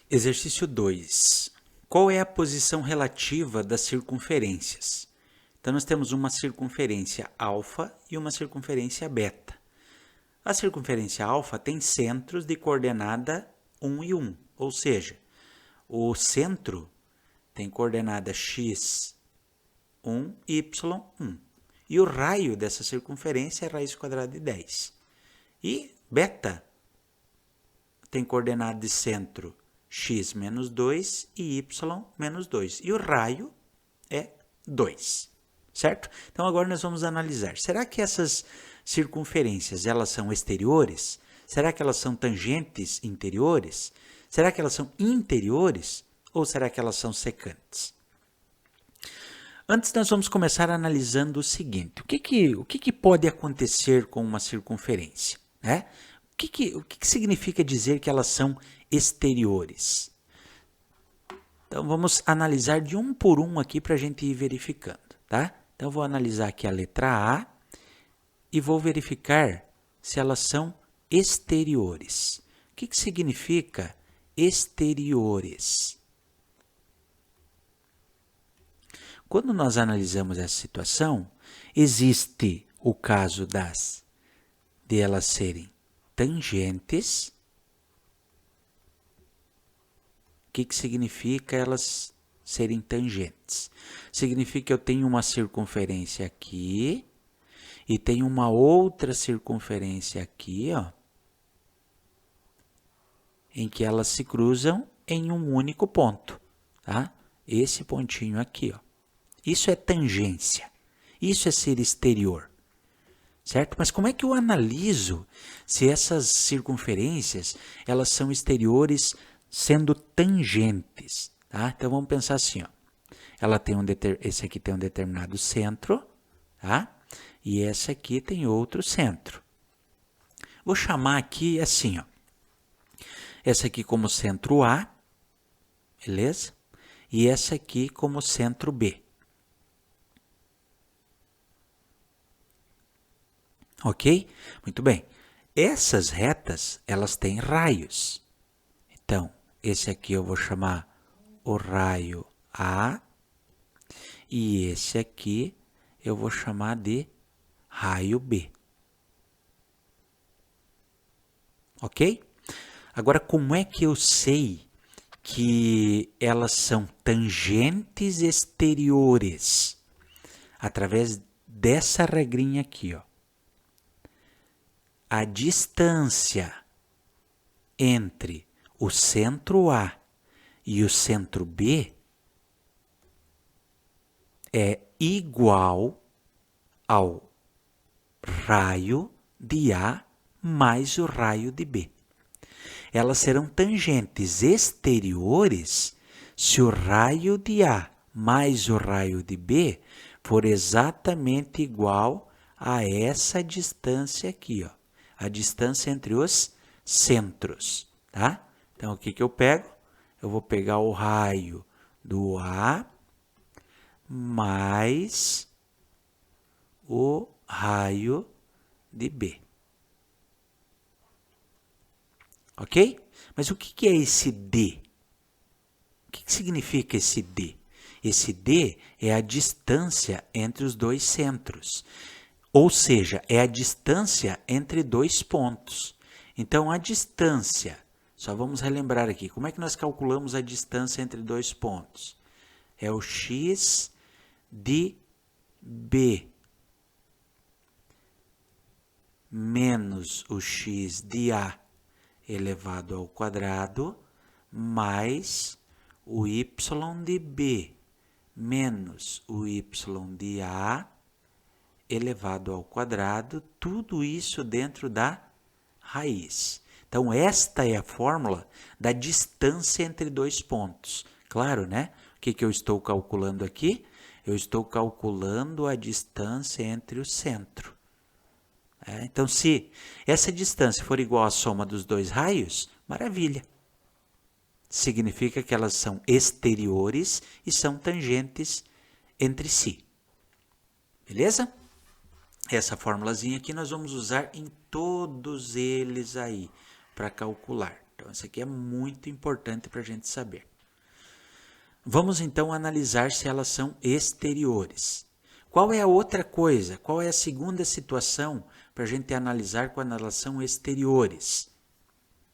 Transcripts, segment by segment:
Exercício 2. Qual é a posição relativa das circunferências? Então, nós temos uma circunferência alfa e uma circunferência beta. A circunferência alfa tem centros de coordenada 1 e 1, ou seja, o centro tem coordenada x1, y1. E o raio dessa circunferência é raiz quadrada de 10. E beta tem coordenada de centro x menos 2 e y menos 2. E o raio é 2, certo? Então agora nós vamos analisar. Será que essas circunferências elas são exteriores? Será que elas são tangentes interiores? Será que elas são interiores? Ou será que elas são secantes? Antes nós vamos começar analisando o seguinte. O que pode acontecer com uma circunferência? Né? O que significa dizer que elas são exteriores? Então vamos analisar de um por um aqui para a gente ir verificando, tá? Então eu vou analisar aqui a letra A e vou verificar se elas são exteriores. O que significa exteriores? Quando nós analisamos essa situação, existe o caso de elas serem tangentes. O que significa elas serem tangentes? Significa que eu tenho uma circunferência aqui e tenho uma outra circunferência aqui, ó, em que elas se cruzam em um único ponto, tá? Esse pontinho aqui, ó. Isso é tangência. Isso é ser exterior. Certo? Mas como é que eu analiso se essas circunferências elas são exteriores sendo tangentes? Tá? Então vamos pensar assim, ó. Ela tem esse aqui tem um determinado centro, tá? E essa aqui tem outro centro. Vou chamar aqui assim, ó. Essa aqui como centro A, beleza? E essa aqui como centro B. Ok? Muito bem. Essas retas, elas têm raios. Então, esse aqui eu vou chamar o raio A. E esse aqui eu vou chamar de raio B. Ok? Agora, como é que eu sei que elas são tangentes exteriores? Através dessa regrinha aqui, ó. A distância entre o centro A e o centro B é igual ao raio de A mais o raio de B. Elas serão tangentes exteriores se o raio de A mais o raio de B for exatamente igual a essa distância aqui, ó. A distância entre os centros, tá? Então, o que eu pego? Eu vou pegar o raio do A mais o raio de B. Ok? Mas o que é esse D? O que significa esse D? Esse D é a distância entre os dois centros. Ou seja, é a distância entre dois pontos. Então, a distância, só vamos relembrar aqui, como é que nós calculamos a distância entre dois pontos? É o x de B menos o x de A elevado ao quadrado mais o y de B menos o y de A elevado ao quadrado, tudo isso dentro da raiz. Então, esta é a fórmula da distância entre dois pontos. Claro, né? O que eu estou calculando aqui? Eu estou calculando a distância entre o centro. Então, se essa distância for igual à soma dos dois raios, maravilha. Significa que elas são exteriores e são tangentes entre si. Beleza? Essa formulazinha aqui nós vamos usar em todos eles aí para calcular, Então, isso aqui é muito importante para a gente saber. Vamos então analisar se elas são exteriores. Qual é a outra coisa? Qual é a segunda situação para a gente analisar quando elas são exteriores?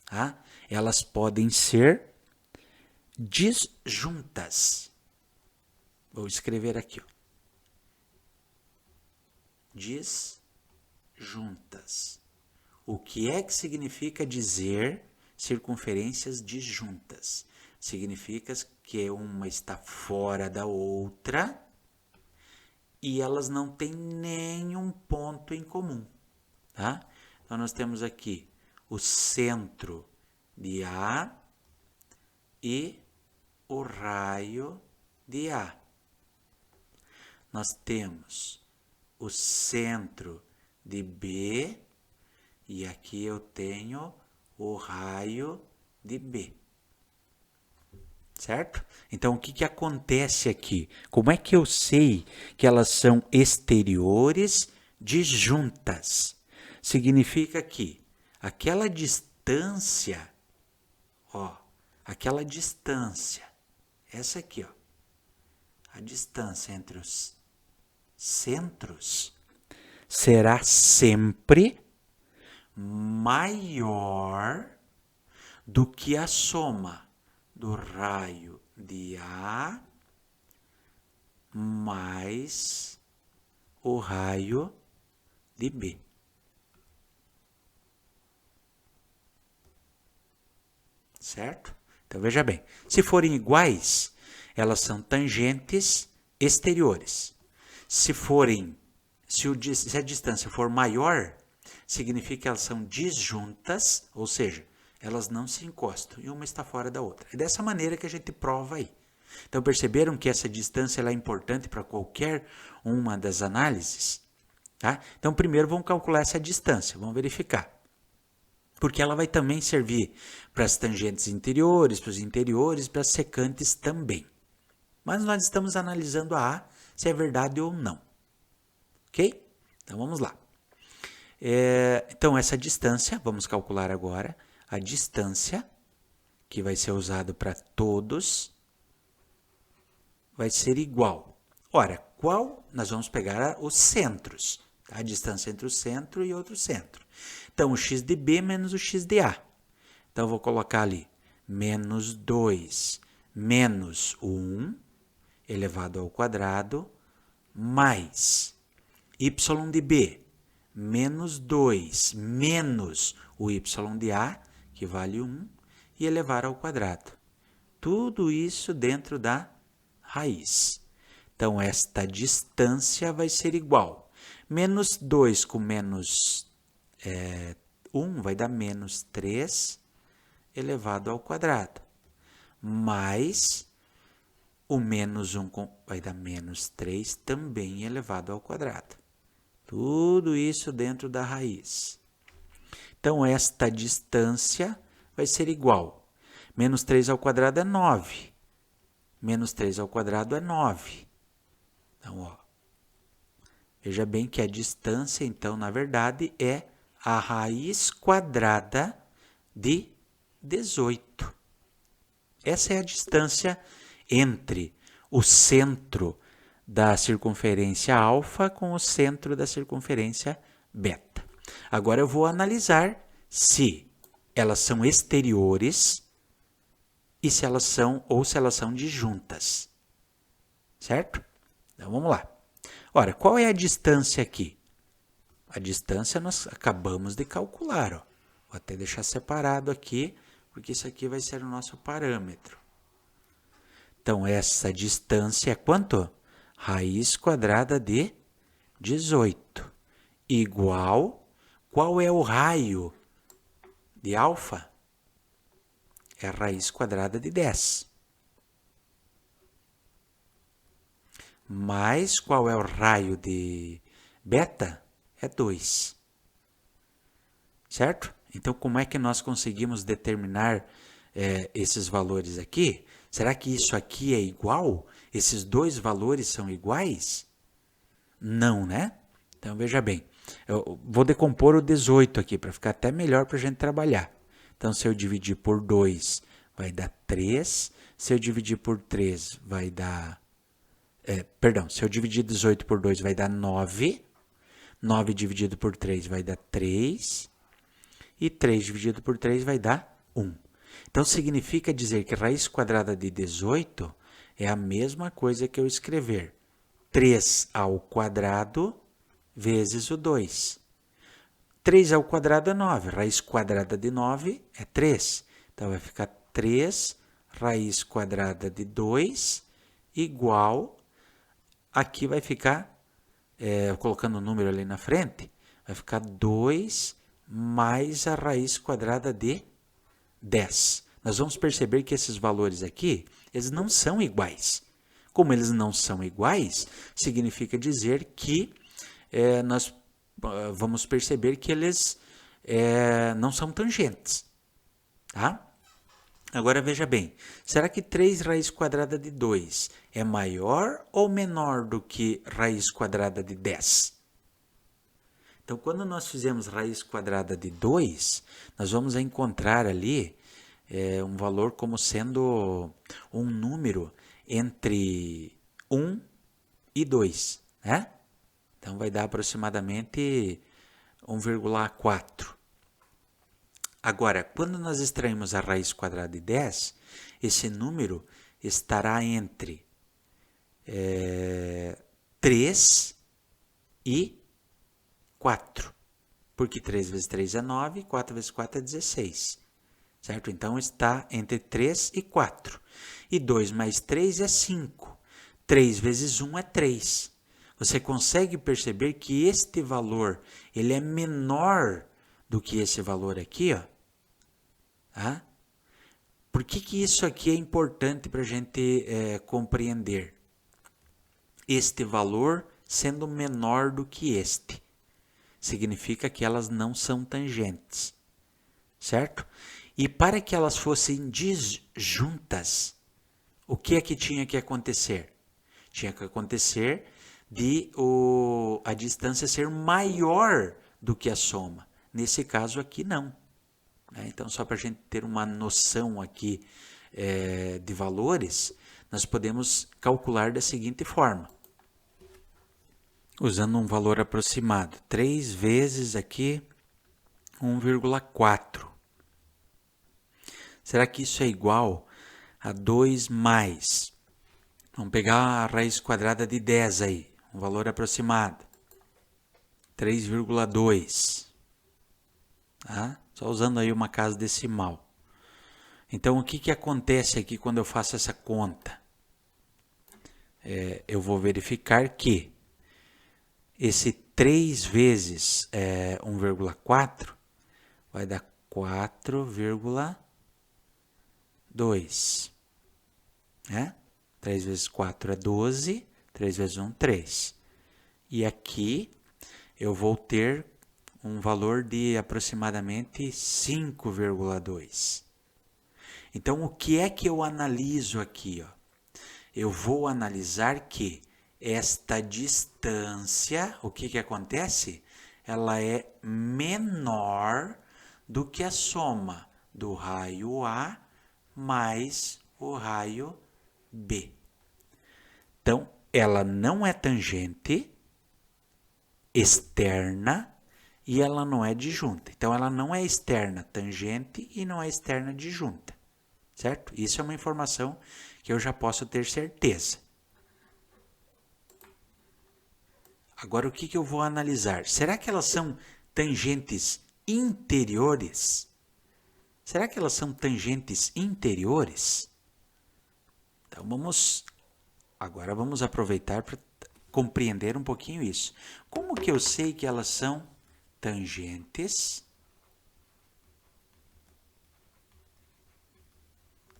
Tá? Elas podem ser disjuntas. Vou escrever aqui. Ó. Disjuntas. O que é que significa dizer circunferências disjuntas? Significa que uma está fora da outra e elas não têm nenhum ponto em comum. Tá? Então, nós temos aqui o centro de A e o raio de A. Nós temos o centro de B e aqui eu tenho o raio de B. Certo? Então, o que acontece aqui? Como é que eu sei que elas são exteriores disjuntas? Significa que aquela distância, essa aqui, a distância entre os centros será sempre maior do que a soma do raio de A mais o raio de B. Certo? Então, veja bem. Se forem iguais, elas são tangentes exteriores. Se a distância for maior, significa que elas são disjuntas, ou seja, elas não se encostam e uma está fora da outra. É dessa maneira que a gente prova aí. Então, perceberam que essa distância ela é importante para qualquer uma das análises? Tá? Então, primeiro vamos calcular essa distância, vamos verificar. Porque ela vai também servir para as tangentes interiores, para os interiores, para as secantes também. Mas nós estamos analisando a A, se é verdade ou não. Ok? Então, vamos lá. Então, essa distância, vamos calcular agora, a distância, que vai ser usado para todos, vai ser igual. Ora, qual? Nós vamos pegar os centros, tá? A distância entre o centro e outro centro. Então, o x de B menos o x de A. Então, eu vou colocar ali, menos 2 menos 1 elevado ao quadrado, mais y de B, menos 2 menos o y de A, que vale 1, e elevar ao quadrado. Tudo isso dentro da raiz. Então, esta distância vai ser igual. Menos 2 com menos 1 vai dar menos 3 elevado ao quadrado. Mais o menos 1 vai dar menos 3 também elevado ao quadrado. Tudo isso dentro da raiz. Então, esta distância vai ser igual. Menos 3 ao quadrado é 9. Menos 3 ao quadrado é 9. Então, veja bem que a distância, então, na verdade, é a raiz quadrada de 18. Essa é a distância entre o centro da circunferência alfa com o centro da circunferência beta. Agora eu vou analisar se elas são exteriores e se elas são disjuntas. Certo? Então vamos lá. Ora, qual é a distância aqui? A distância nós acabamos de calcular. Vou até deixar separado aqui, porque isso aqui vai ser o nosso parâmetro. Então, essa distância é quanto? Raiz quadrada de 18. Igual, qual é o raio de alfa? É a raiz quadrada de 10. Mais qual é o raio de beta? É 2. Certo? Então, como é que nós conseguimos determinar esses valores aqui? Será que isso aqui é igual? Esses dois valores são iguais? Não, né? Então, veja bem. Eu vou decompor o 18 aqui, para ficar até melhor para a gente trabalhar. Então, se eu dividir por 2, vai dar 3. Se eu dividir por 3, vai dar... se eu dividir 18 por 2, vai dar 9. 9 dividido por 3 vai dar 3. E 3 dividido por 3 vai dar 1. Então, significa dizer que raiz quadrada de 18 é a mesma coisa que eu escrever 3 ao quadrado vezes o 2. 3 ao quadrado é 9. Raiz quadrada de 9 é 3. Então, vai ficar 3 raiz quadrada de 2 igual... Aqui vai ficar, colocando o número ali na frente, vai ficar 2 mais a raiz quadrada de 10. Nós vamos perceber que esses valores aqui, eles não são iguais. Como eles não são iguais, significa dizer que nós vamos perceber que eles não são tangentes. Tá? Agora veja bem, será que 3 raiz quadrada de 2 é maior ou menor do que raiz quadrada de 10? Então, quando nós fizemos raiz quadrada de 2, nós vamos encontrar ali um valor como sendo um número entre 1 e 2, né? Então, vai dar aproximadamente 1,4. Agora, quando nós extraímos a raiz quadrada de 10, esse número estará entre 3 e 4. Porque 3 vezes 3 é 9, 4 vezes 4 é 16. Certo? Então, está entre 3 e 4. E 2 mais 3 é 5. 3 vezes 1 é 3. Você consegue perceber que este valor ele é menor do que esse valor aqui, ó. Tá? Por que isso aqui é importante para a gente compreender? Este valor sendo menor do que este, significa que elas não são tangentes, certo? E para que elas fossem disjuntas, o que é que tinha que acontecer? Tinha que acontecer de a distância ser maior do que a soma. Nesse caso aqui, não. Então, só para a gente ter uma noção aqui de valores, nós podemos calcular da seguinte forma. Usando um valor aproximado. 3 vezes aqui 1,4. Será que isso é igual a 2 mais? Vamos pegar a raiz quadrada de 10 aí, um valor aproximado. 3,2. Tá? Só usando aí uma casa decimal. Então, o que acontece aqui quando eu faço essa conta? Eu vou verificar que esse 3 vezes 1,4 vai dar 4,2. 3 vezes 4 é 12, 3 vezes 1, 3. E aqui eu vou ter um valor de aproximadamente 5,2. Então, o que é que eu analiso aqui? Ó? Eu vou analisar que esta distância, o que acontece? Ela é menor do que a soma do raio A mais o raio B. Então, ela não é tangente externa e ela não é disjunta. Então, ela não é externa tangente e não é externa disjunta. Certo? Isso é uma informação que eu já posso ter certeza. Agora, o que eu vou analisar? Será que elas são tangentes interiores? Será que elas são tangentes interiores? Então, agora vamos aproveitar para compreender um pouquinho isso. Como que eu sei que elas são tangentes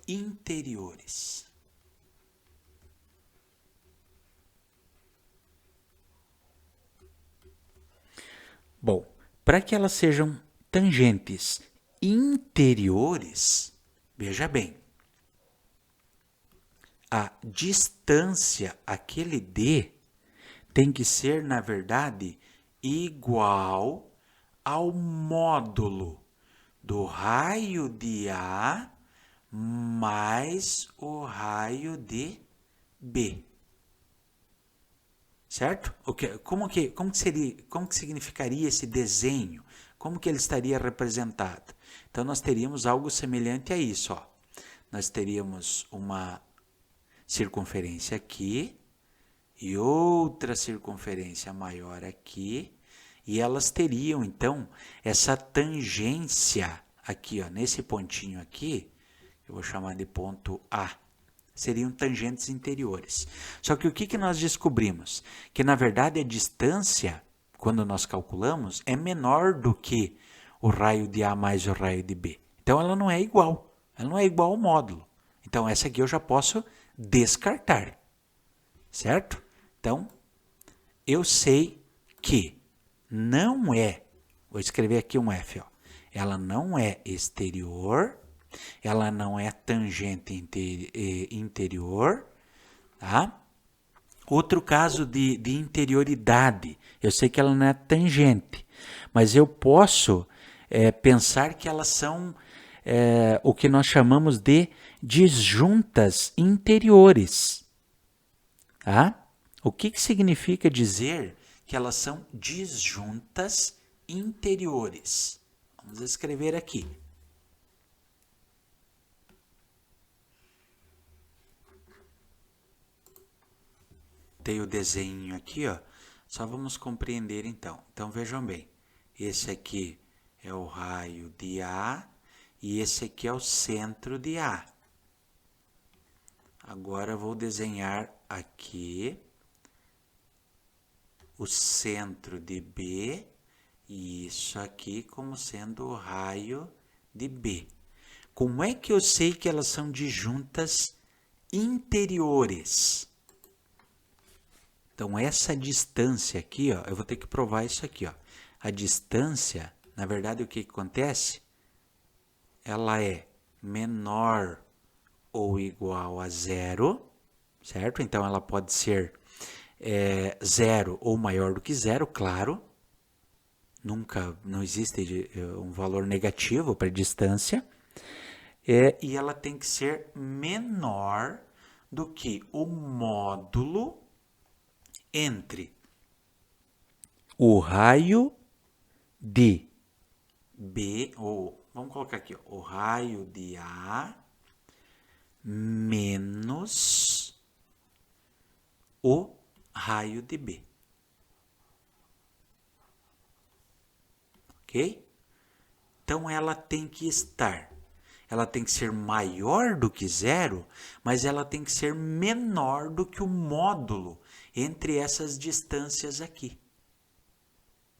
interiores? Bom, para que elas sejam tangentes interiores, veja bem, a distância, aquele D, tem que ser, na verdade, igual ao módulo do raio de A mais o raio de B. Certo? Como que significaria esse desenho? Como que ele estaria representado? Então, nós teríamos algo semelhante a isso. Ó. Nós teríamos uma circunferência aqui e outra circunferência maior aqui. E elas teriam, então, essa tangência aqui, ó, nesse pontinho aqui, eu vou chamar de ponto A. Seriam tangentes interiores. Só que o que nós descobrimos? Que, na verdade, a distância, quando nós calculamos, é menor do que o raio de A mais o raio de B. Então, ela não é igual. Ela não é igual ao módulo. Então, essa aqui eu já posso descartar. Certo? Então, eu sei que não é, vou escrever aqui um F, ó, ela não é exterior, ela não é tangente interior, tá? Outro caso de interioridade, eu sei que ela não é tangente, mas eu posso pensar que elas são o que nós chamamos de disjuntas interiores. Tá? O que significa dizer que elas são disjuntas interiores? Vamos escrever aqui. Tem o desenho aqui, ó. Só vamos compreender então. Então vejam bem, esse aqui é o raio de A e esse aqui é o centro de A. Agora eu vou desenhar aqui o centro de B e isso aqui como sendo o raio de B. Como é que eu sei que elas são disjuntas interiores? Então, essa distância aqui, ó, eu vou ter que provar isso aqui. Ó. A distância, na verdade, o que acontece? Ela é menor ou igual a zero, certo? Então, ela pode ser zero ou maior do que zero, claro. Não existe um valor negativo para a distância. E ela tem que ser menor do que o módulo entre o raio de B, ou vamos colocar aqui, ó, o raio de A menos o raio de B. Ok? Então, ela tem que ser maior do que zero, mas ela tem que ser menor do que o módulo entre essas distâncias aqui.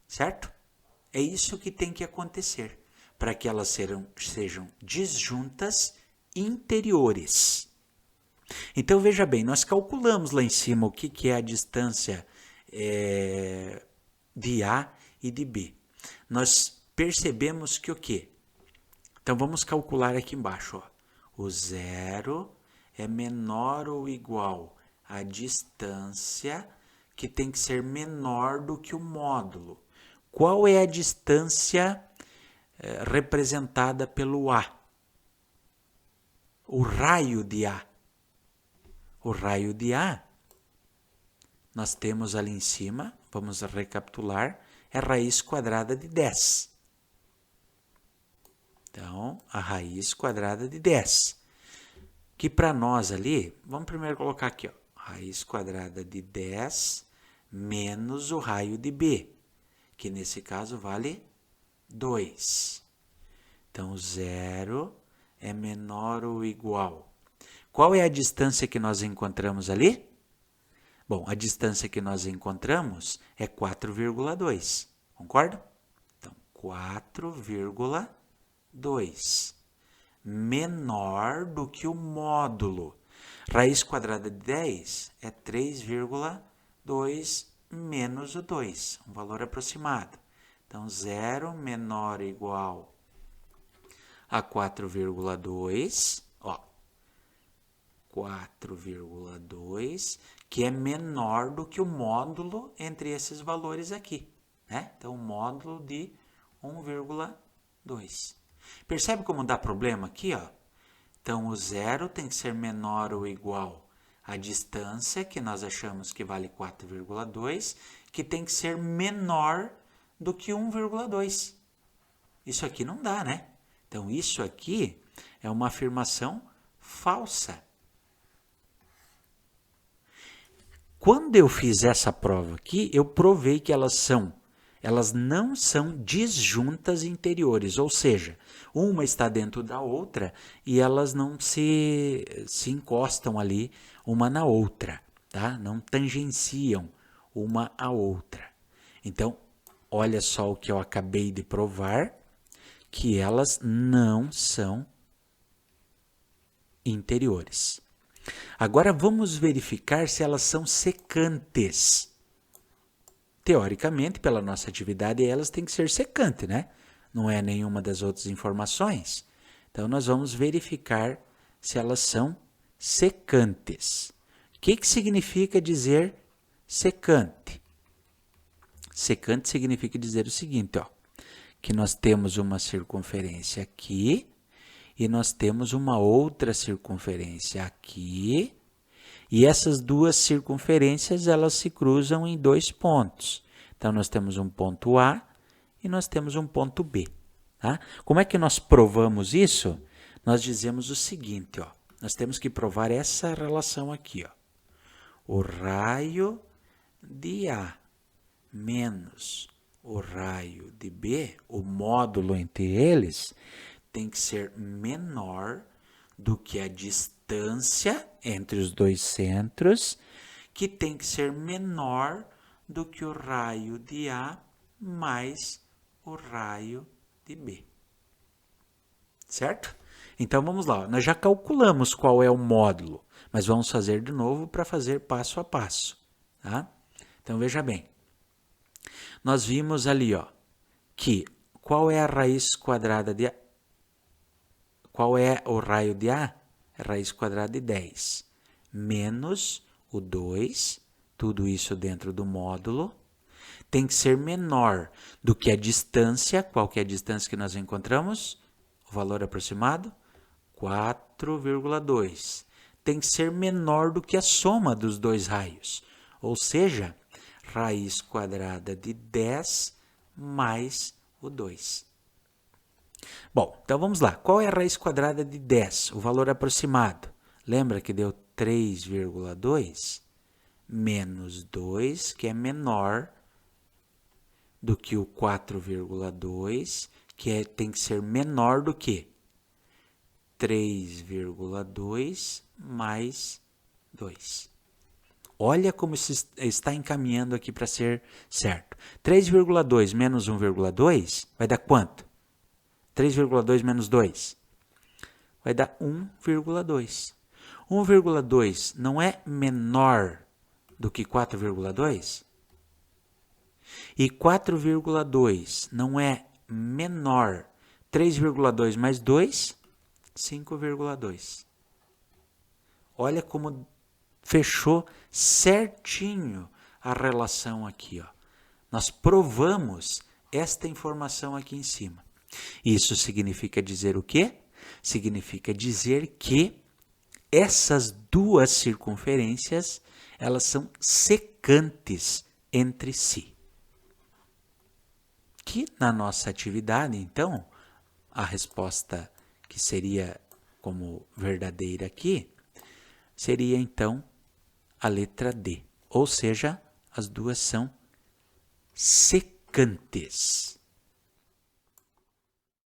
Certo? É isso que tem que acontecer para que elas sejam disjuntas interiores. Então, veja bem, nós calculamos lá em cima o que é a distância de A e de B. Nós percebemos que o quê? Então, vamos calcular aqui embaixo. Ó. O zero é menor ou igual à distância que tem que ser menor do que o módulo. Qual é a distância representada pelo A? O raio de A. O raio de A, nós temos ali em cima, vamos recapitular, é raiz quadrada de 10. Então, a raiz quadrada de 10. Que para nós ali, vamos primeiro colocar aqui, ó, raiz quadrada de 10 menos o raio de B, que nesse caso vale 2. Então, 0 é menor ou igual. Qual é a distância que nós encontramos ali? Bom, a distância que nós encontramos é 4,2. Concorda? Então, 4,2. Menor do que o módulo. Raiz quadrada de 10 é 3,2 menos o 2, um valor aproximado. Então, 0 menor ou igual a 4,2, ó, 4,2, que é menor do que o módulo entre esses valores aqui, né? Então, o módulo de 1,2. Percebe como dá problema aqui, ó? Então, o zero tem que ser menor ou igual à distância, que nós achamos que vale 4,2, que tem que ser menor do que 1,2. Isso aqui não dá, né? Então, isso aqui é uma afirmação falsa. Quando eu fiz essa prova aqui, eu provei que elas não são disjuntas interiores, ou seja, uma está dentro da outra e elas não se encostam ali uma na outra, tá? Não tangenciam uma a outra. Então, olha só o que eu acabei de provar, que elas não são interiores. Agora vamos verificar se elas são secantes. Teoricamente, pela nossa atividade, elas têm que ser secantes, né? Não é nenhuma das outras informações. Então, nós vamos verificar se elas são secantes. O que significa dizer secante? Secante significa dizer o seguinte, ó, que nós temos uma circunferência aqui e nós temos uma outra circunferência aqui, e essas duas circunferências elas se cruzam em dois pontos. Então, nós temos um ponto A e nós temos um ponto B. Tá? Como é que nós provamos isso? Nós dizemos o seguinte, ó, nós temos que provar essa relação aqui. Ó. O raio de A menos o raio de B, o módulo entre eles, tem que ser menor do que a distância entre os dois centros, que tem que ser menor do que o raio de A mais o raio de B. Certo? Então, vamos lá. Nós já calculamos qual é o módulo, mas vamos fazer de novo para fazer passo a passo. Tá? Então, veja bem. Nós vimos ali, ó, que qual é a raiz quadrada de A? Qual é o raio de A? É raiz quadrada de 10. Menos o 2, tudo isso dentro do módulo. Tem que ser menor do que a distância. Qual que é a distância que nós encontramos? O valor aproximado? 4,2. Tem que ser menor do que a soma dos dois raios. Ou seja, raiz quadrada de 10 mais o 2. Bom, então vamos lá. Qual é a raiz quadrada de 10? O valor aproximado. Lembra que deu 3,2 menos 2, que é menor do que o 4,2, que tem que ser menor do que 3,2 mais 2. Olha como isso está encaminhando aqui para ser certo. 3,2 menos 1,2 vai dar quanto? 3,2 menos 2 vai dar 1,2. 1,2 não é menor do que 4,2? E 4,2 não é menor. 3,2 mais 2, 5,2. Olha como fechou certinho a relação aqui. Ó. Nós provamos esta informação aqui em cima. Isso significa dizer o quê? Significa dizer que essas duas circunferências, elas são secantes entre si. Que na nossa atividade, então, a resposta que seria como verdadeira aqui, seria então a letra D. Ou seja, as duas são secantes.